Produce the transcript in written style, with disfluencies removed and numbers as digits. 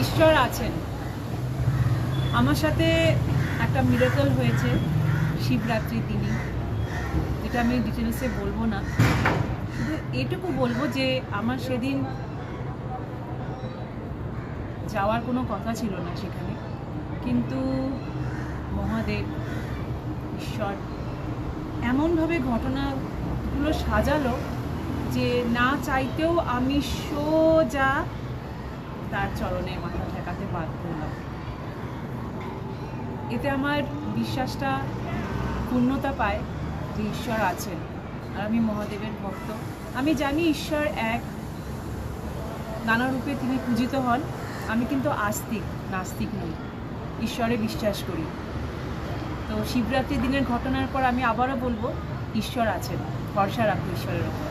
ঈশ্বর আছেন। আমার সাথে একটা মিরাকল হয়েছে শিবরাত্রির দিনই, যেটা আমি ডিটেলসে বলবো না, শুধু এটুকু বলবো যে আমার সেদিন যাওয়ার কোনো কথা ছিল না সেখানে, কিন্তু মহাদেব, ঈশ্বর এমনভাবে ঘটনাগুলো সাজালো যে না চাইতেও আমি সোজা তার চরণে মাথা ঠেকাতে বাধ্য হলাম। এতে আমার বিশ্বাসটা পূর্ণতা পায় যে ঈশ্বর আছেন আর আমি মহাদেবের ভক্ত। আমি জানি ঈশ্বর এক, নানা রূপে তিনি পূজিত হন। আমি কিন্তু আস্তিক, নাস্তিক নই, ঈশ্বরে বিশ্বাস করি। তো শিবরাত্রির দিনের ঘটনার পর আমি আবারও বলবো, ঈশ্বর আছেন, ভরসা রাখো ঈশ্বরের ওপর।